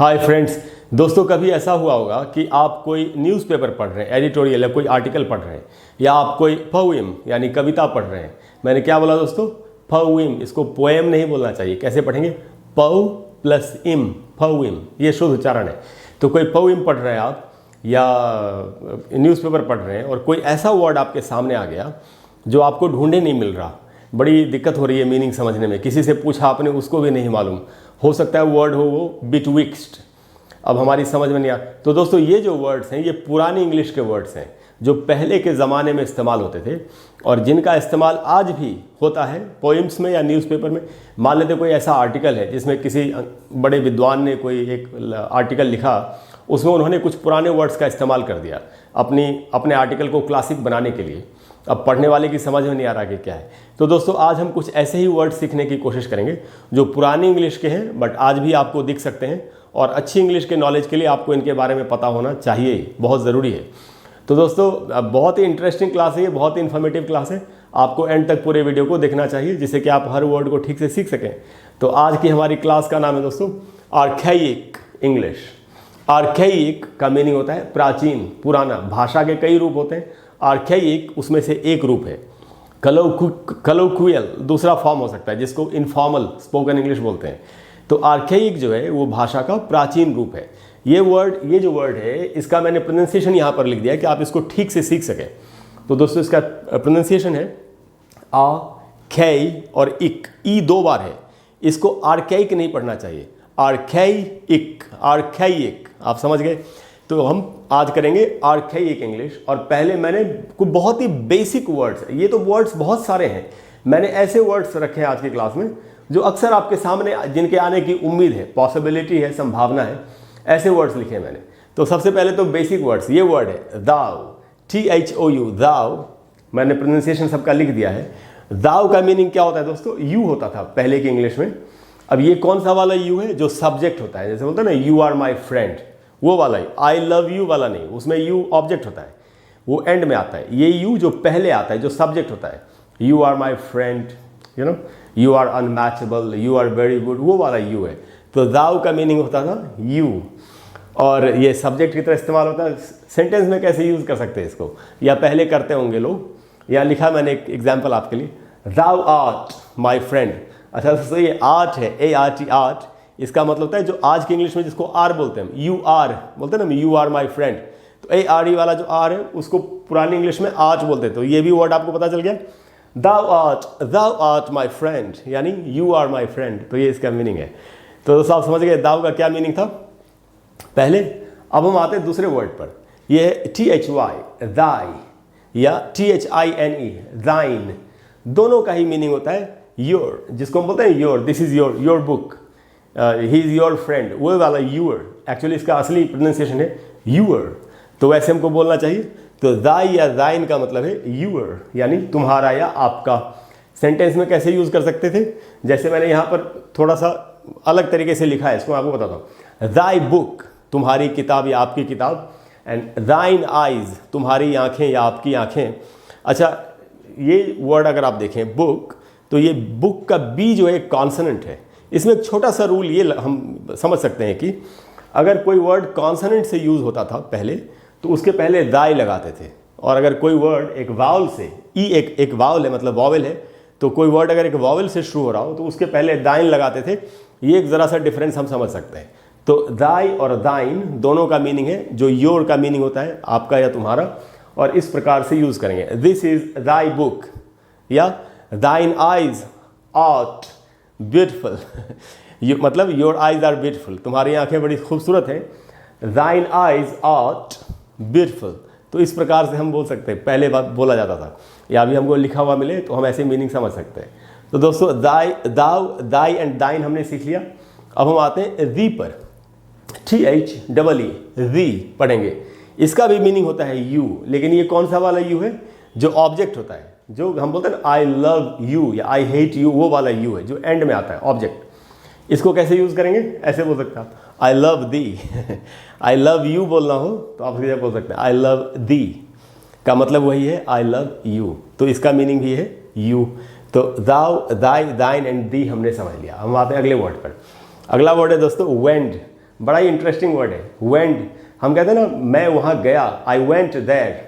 Hi friends, दोस्तों कभी ऐसा हुआ होगा कि आप कोई न्यूज़पेपर पढ़ रहे हैं, एडिटोरियल या कोई आर्टिकल पढ़ रहे हैं, या आप कोई पोएम यानी कविता पढ़ रहे हैं। मैंने क्या बोला दोस्तों? पोएम। इसको पोएम नहीं बोलना चाहिए। कैसे पढ़ेंगे? पौ प्लस इम, पोएम। ये शुद्ध उच्चारण है। तो कोई पोएम पढ़ रहे हैं आप या न्यूज़पेपर पढ़ रहे हैं और कोई ऐसा वर्ड आपके सामने आ गया जो आपको ढूंढे नहीं मिल रहा, बड़ी दिक्कत हो रही है मीनिंग समझने में, किसी से पूछा आपने उसको भी नहीं मालूम, हो सकता है वर्ड हो वो बिटविक्स्ट, अब हमारी समझ में नहीं आ। तो दोस्तों ये जो वर्ड्स हैं ये पुरानी इंग्लिश के वर्ड्स हैं जो पहले के ज़माने में इस्तेमाल होते थे और जिनका इस्तेमाल आज भी होता है पोइम्स में या न्यूज़पेपर में। मान लेते कोई ऐसा आर्टिकल है जिसमें किसी बड़े विद्वान ने कोई एक आर्टिकल लिखा, उसमें उन्होंने कुछ पुराने वर्ड्स का इस्तेमाल कर दिया अपने आर्टिकल को क्लासिक बनाने के लिए। अब पढ़ने वाले की समझ में नहीं आ रहा कि क्या है। तो दोस्तों आज हम कुछ ऐसे ही वर्ड सीखने की कोशिश करेंगे जो पुरानी इंग्लिश के हैं बट आज भी आपको दिख सकते हैं, और अच्छी इंग्लिश के नॉलेज के लिए आपको इनके बारे में पता होना चाहिए, बहुत ज़रूरी है। तो दोस्तों बहुत ही इंटरेस्टिंग क्लास है ये, बहुत ही इन्फॉर्मेटिव क्लास है। आपको एंड तक पूरे वीडियो को देखना चाहिए जिससे कि आप हर वर्ड को ठीक से सीख सकें। तो आज की हमारी क्लास का नाम है दोस्तों आर्खाइक इंग्लिश। आर्खाइक का मीनिंग होता है प्राचीन, पुराना। भाषा के कई रूप होते हैं, आर्खाइक उसमें से एक रूप है। कलोक्वियल दूसरा फॉर्म हो सकता है जिसको इनफॉर्मल स्पोकन इंग्लिश बोलते हैं। तो आर्खाइक जो है वो भाषा का प्राचीन रूप है। ये जो वर्ड है इसका मैंने प्रोनाउंसिएशन यहाँ पर लिख दिया है कि आप इसको ठीक से सीख सकें। तो दोस्तों इसका प्रोनाउंसिएशन है आ खे और इक, ई दो बार है। इसको आर्खाइक नहीं पढ़ना चाहिए, आर्खाइक, आर्खाइक। आप समझ गए? तो हम आज करेंगे आर्खाइक इंग्लिश। और पहले मैंने कुछ बहुत ही बेसिक वर्ड्स, ये तो वर्ड्स बहुत सारे हैं, मैंने ऐसे वर्ड्स रखे हैं आज की क्लास में जो अक्सर आपके सामने जिनके आने की उम्मीद है, पॉसिबिलिटी है, संभावना है, ऐसे वर्ड्स लिखे हैं मैंने। तो सबसे पहले तो बेसिक वर्ड्स, ये वर्ड है दाव, THOU, दाव। मैंने प्रोनाउंसिएशन सबका लिख दिया है। दाव का मीनिंग क्या होता है दोस्तों? यू होता था पहले की इंग्लिश में। अब ये कौन सा वाला यू है? जो सब्जेक्ट होता है, जैसे बोलते हैं ना यू आर माई फ्रेंड, वो वाला ही। आई लव यू वाला नहीं, उसमें यू ऑब्जेक्ट होता है, वो एंड में आता है। ये यू जो पहले आता है, जो सब्जेक्ट होता है, you are my friend, you are unmatchable, you are very good, वो वाला यू है। तो दाव का मीनिंग होता था यू, और ये सब्जेक्ट की तरह इस्तेमाल होता है। सेंटेंस में कैसे यूज़ कर सकते हैं इसको, या पहले करते होंगे लोग। या लिखा मैंने एक एग्जाम्पल आपके लिए, दाव आर्ट माई फ्रेंड। अच्छा दोस्तों ये आर्ट है, ART, आर्ट। इसका मतलब होता है जो आज की इंग्लिश में जिसको आर बोलते हैं, यू आर बोलते हैं ना, यू आर माई फ्रेंड। तो ARE वाला जो आर है उसको पुरानी इंग्लिश में आर्ट बोलते हैं। तो ये भी वर्ड आपको पता चल गया, दाव आर्ट माई फ्रेंड, यानी यू आर माई फ्रेंड। तो ये इसका मीनिंग है। तो दोस्तों आप समझ गए दाव का क्या मीनिंग था पहले। अब हम आते हैं दूसरे वर्ड पर। यह है THY, दाई, या THINE, दाइन। दोनों का ही मीनिंग होता है योर, जिसको हम बोलते हैं your, this is your book, he is your friend, वो वाला यूअर। एक्चुअली इसका असली प्रोनाउंसिएशन है यूअर, तो वैसे हमको बोलना चाहिए। तो दाई या दाइन का मतलब है यूअर, यानी तुम्हारा या आपका। सेंटेंस में कैसे यूज़ कर सकते थे? जैसे मैंने यहाँ पर थोड़ा सा अलग तरीके से लिखा है, इसको आपको बताता हूँ। दाई बुक, तुम्हारी किताब या आपकी किताब, एंड दाइन आइज, तुम्हारी आँखें या आपकी आँखें। अच्छा ये वर्ड अगर आप देखें बुक, तो ये बुक का बी जो है कॉन्सोनेंट है। इसमें एक छोटा सा रूल ये हम समझ सकते हैं कि अगर कोई वर्ड कॉन्सोनेंट से यूज़ होता था पहले, तो उसके पहले दाई लगाते थे। और अगर कोई वर्ड एक वावल से, ई एक वावल है मतलब वावल है, तो कोई वर्ड अगर एक वावल से शुरू हो रहा हो तो उसके पहले दाइन लगाते थे। ये एक ज़रा सा डिफरेंस हम समझ सकते हैं। तो दाई और दाइन दोनों का मीनिंग है, जो योर का मीनिंग होता है आपका या तुम्हारा, और इस प्रकार से यूज़ करेंगे। दिस इज दाई बुक, या दाइन आइज आर्ट ब्यूटिफुल, मतलब योर आइज आर ब्यूटिफुल, तुम्हारी आंखें बड़ी खूबसूरत हैं। दाइन आइज आर्ट ब्यूटिफुल। तो इस प्रकार से हम बोल सकते हैं, पहले बात बोला जाता था, या अभी हमको लिखा हुआ मिले तो हम ऐसे मीनिंग समझ सकते हैं। तो दोस्तों दाई एंड दाइन हमने सीख लिया। अब हम आते हैं री पर, THEE, री पढ़ेंगे। इसका भी मीनिंग होता है यू, लेकिन ये कौन सा वाला यू है? जो ऑब्जेक्ट होता है, जो हम बोलते हैं ना आई लव यू या आई हेट यू, वो वाला यू है जो एंड में आता है, ऑब्जेक्ट। इसको कैसे यूज़ करेंगे? ऐसे बोल सकते हैं आप, I love the. I love you बोलना हो तो आप कैसे बोल सकते हैं? आई लव दी का मतलब वही है आई लव यू, तो इसका मीनिंग भी है यू। तो दाव, दाई, दाइन एंड दी हमने समझ लिया। हम आते हैं अगले वर्ड पर। अगला वर्ड है दोस्तों वेंड, बड़ा ही इंटरेस्टिंग वर्ड है वेंट। हम कहते हैं ना मैं वहाँ गया, आई वेंट देयर,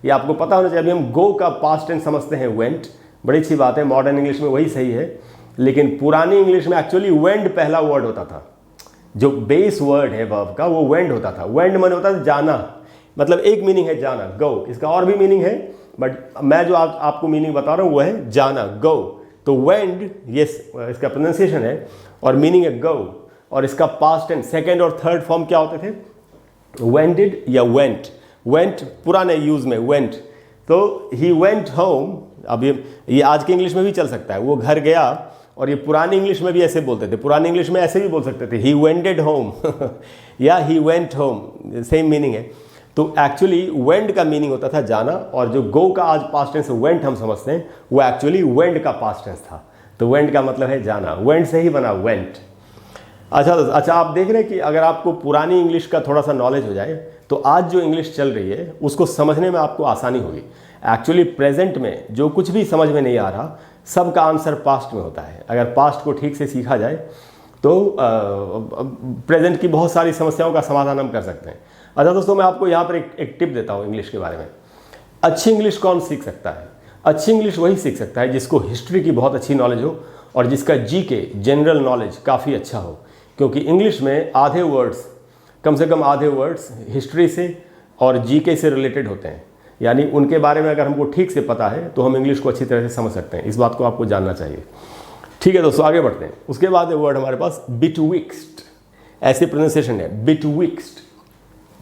ये आपको पता होना चाहिए। अभी हम गो का पास्ट टेंस समझते हैं वेंट, बड़ी अच्छी बात है, मॉडर्न इंग्लिश में वही सही है। लेकिन पुरानी इंग्लिश में एक्चुअली वेंड पहला वर्ड होता था, जो बेस वर्ड है वर्ब का वो वेंड होता था। वेंड मन होता था जाना, मतलब एक मीनिंग है जाना, गो, इसका और भी मीनिंग है बट मैं जो आपको मीनिंग बता रहा हूँ वो है जाना, गो। तो वेंड ये इसका प्रोनाउंसिएशन है और मीनिंग है गो, और इसका पास्ट टेंस सेकेंड और थर्ड फॉर्म क्या होते थे, वेंडेड या वेंट। वेंट पुराने यूज में वेंट, तो ही वेंट होम। अब ये आज की इंग्लिश में भी चल सकता है, वो घर गया, और ये पुरानी इंग्लिश में भी ऐसे बोलते थे, पुरानी इंग्लिश में ऐसे भी बोल सकते थे ही वेंडेड होम या he went home, same meaning है। तो एक्चुअली वेंड का मीनिंग होता था जाना, और जो गो का आज पास्ट टेंस वेंट हम समझते हैं वो एक्चुअली वेंड का पास्ट टेंस था। तो वेंड का मतलब है जाना, वेंड से ही बना वेंट। अच्छा आप देख रहे हैं कि अगर आपको पुरानी इंग्लिश का थोड़ा सा नॉलेज हो जाए तो आज जो इंग्लिश चल रही है उसको समझने में आपको आसानी होगी। एक्चुअली प्रेजेंट में जो कुछ भी समझ में नहीं आ रहा, सबका आंसर पास्ट में होता है। अगर पास्ट को ठीक से सीखा जाए तो प्रेजेंट की बहुत सारी समस्याओं का समाधान हम कर सकते हैं। अच्छा दोस्तों, मैं आपको यहाँ पर एक टिप देता हूँ इंग्लिश के बारे में। अच्छी इंग्लिश कौन सीख सकता है? अच्छी इंग्लिश वही सीख सकता है जिसको हिस्ट्री की बहुत अच्छी नॉलेज हो और जिसका जीके जनरल नॉलेज काफ़ी अच्छा हो, क्योंकि इंग्लिश में आधे वर्ड्स, कम से कम आधे वर्ड्स हिस्ट्री से और जीके से रिलेटेड होते हैं। यानी उनके बारे में अगर हमको ठीक से पता है तो हम इंग्लिश को अच्छी तरह से समझ सकते हैं। इस बात को आपको जानना चाहिए। ठीक है दोस्तों, आगे बढ़ते हैं। उसके बाद वर्ड हमारे पास बिटविक्स्ट, ऐसे प्रोनाउंसिएशन है बिटविक्स्ट।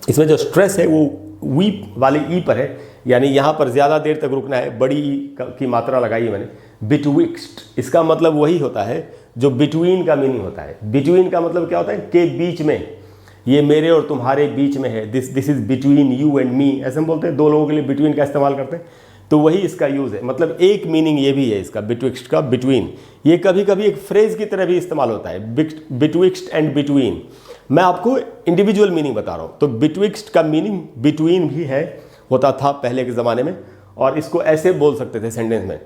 इसमें जो स्ट्रेस है वो वी वाले ई पर है, यानी यहाँ पर ज़्यादा देर तक रुकना है, बड़ी ई की मात्रा लगाई है मैंने। बिटविक्स्ट इसका मतलब वही होता है जो बिटवीन का मीनिंग होता है। बिटवीन का मतलब क्या होता है? के बीच में, ये मेरे और तुम्हारे बीच में है, this is between you and me, ऐसे हम बोलते हैं। दो लोगों के लिए बिटवीन का इस्तेमाल करते हैं, तो वही इसका यूज़ है। मतलब एक मीनिंग ये भी है इसका बिटविक्स्ट का, बिटवीन। ये कभी कभी एक फ्रेज की तरह भी इस्तेमाल होता है, बिटविक्स्ट एंड बिटवीन। मैं आपको इंडिविजुअल मीनिंग बता रहा हूँ। तो बिटविक्स्ट का मीनिंग बिटवीन भी है, होता था पहले के ज़माने में, और इसको ऐसे बोल सकते थे सेंटेंस में,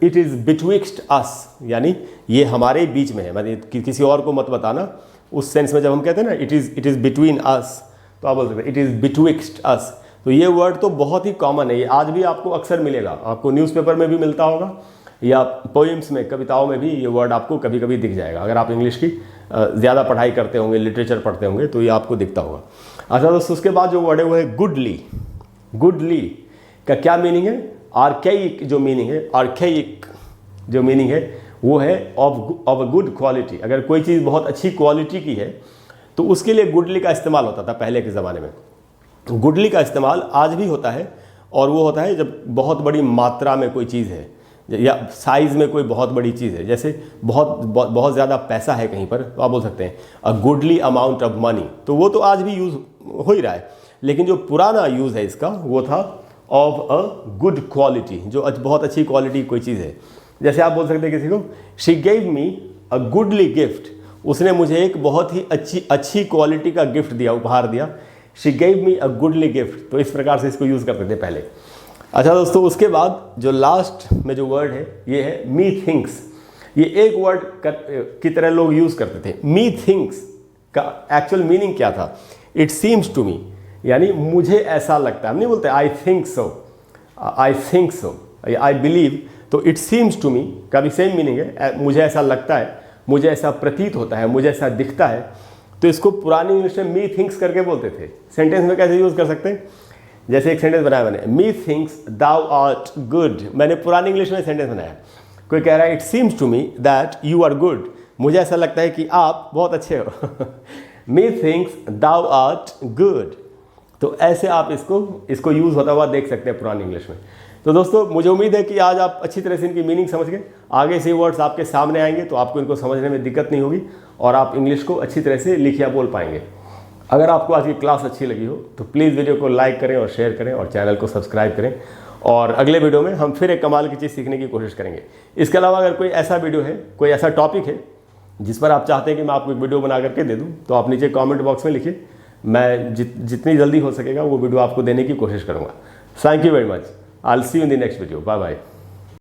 इट इज़ बिटविक्स्ट अस, यानी ये हमारे बीच में है। मतलब किसी और को मत बताना, उस सेंस में जब हम कहते हैं ना इट इज़ बिटवीन अस, तो आप बोल सकते हैं इट इज़ बिटविक्स्ट अस। तो ये वर्ड तो बहुत ही कॉमन है, ये आज भी आपको अक्सर मिलेगा। आपको न्यूज़पेपर में भी मिलता होगा या पोइम्स में, कविताओं में भी ये वर्ड आपको कभी कभी दिख जाएगा। अगर आप इंग्लिश की ज़्यादा पढ़ाई करते होंगे, लिटरेचर पढ़ते होंगे, तो ये आपको दिखता होगा। अच्छा दोस्तों, उसके बाद जो वर्ड है वो है गुडली। गुडली का क्या मीनिंग है? आर्केइक जो मीनिंग है, आर्केइक जो मीनिंग है वो है ऑफ अ गुड क्वालिटी। अगर कोई चीज़ बहुत अच्छी क्वालिटी की है तो उसके लिए गुडली का इस्तेमाल होता था पहले के ज़माने में। गुडली का इस्तेमाल आज भी होता है, और वो होता है जब बहुत बड़ी मात्रा में कोई चीज़ है या साइज़ में कोई बहुत बड़ी चीज़ है। जैसे बहुत ज़्यादा पैसा है कहीं पर, तो आप बोल सकते हैं अ गुडली अमाउंट ऑफ मनी। तो वो तो आज भी यूज़ हो ही रहा है, लेकिन जो पुराना यूज़ है इसका वो था ऑफ अ गुड क्वालिटी, जो बहुत अच्छी क्वालिटी कोई चीज़ है। जैसे आप बोल सकते हैं किसी को, she gave me a goodly gift, उसने मुझे एक बहुत ही अच्छी क्वालिटी का गिफ्ट दिया, उपहार दिया। She gave me a goodly gift. तो इस प्रकार से इसको यूज़ करते थे पहले। अच्छा दोस्तों, उसके बाद जो लास्ट में जो वर्ड है ये है मी थिंक्स। ये एक वर्ड की तरह लोग यूज़ करते थे। मी थिंक्स का एक्चुअल मीनिंग क्या था? इट सीम्स टू मी, यानी मुझे ऐसा लगता है। हम नहीं बोलते I think so, I think so, I believe. तो इट सीम्स टू मी का भी सेम मीनिंग है, मुझे ऐसा लगता है, मुझे ऐसा प्रतीत होता है, मुझे ऐसा दिखता है। तो इसको पुरानी इंग्लिश में मी थिंक्स करके बोलते थे। सेंटेंस में कैसे यूज़ कर सकते हैं? जैसे एक सेंटेंस बनाया मैंने, मी थिंक्स दाउ आर्ट गुड। मैंने पुरानी इंग्लिश में सेंटेंस बनाया। कोई कह रहा है it seems to me that you are good, मुझे ऐसा लगता है कि आप बहुत अच्छे हो। Methinks thou art good. तो ऐसे आप इसको यूज़ होता हुआ देख सकते हैं पुरानी इंग्लिश में। तो दोस्तों, मुझे उम्मीद है कि आज आप अच्छी तरह से इनकी मीनिंग समझ गए। आगे से वर्ड्स आपके सामने आएंगे तो आपको इनको समझने में दिक्कत नहीं होगी और आप इंग्लिश को अच्छी तरह से लिख या बोल पाएंगे। अगर आपको आज की क्लास अच्छी लगी हो तो प्लीज़ वीडियो को लाइक करें और शेयर करें और चैनल को सब्सक्राइब करें। और अगले वीडियो में हम फिर एक कमाल की चीज़ सीखने की कोशिश करेंगे। इसके अलावा अगर कोई ऐसा वीडियो है, कोई ऐसा टॉपिक है जिस पर आप चाहते हैं कि मैं आपको एक वीडियो बना करके दे दूँ, तो आप नीचे कॉमेंट बॉक्स में लिखिए। मैं जितनी जल्दी हो सकेगा वो वीडियो आपको देने की कोशिश करूँगा। Thank you very much. I'll see you in the next video. Bye bye.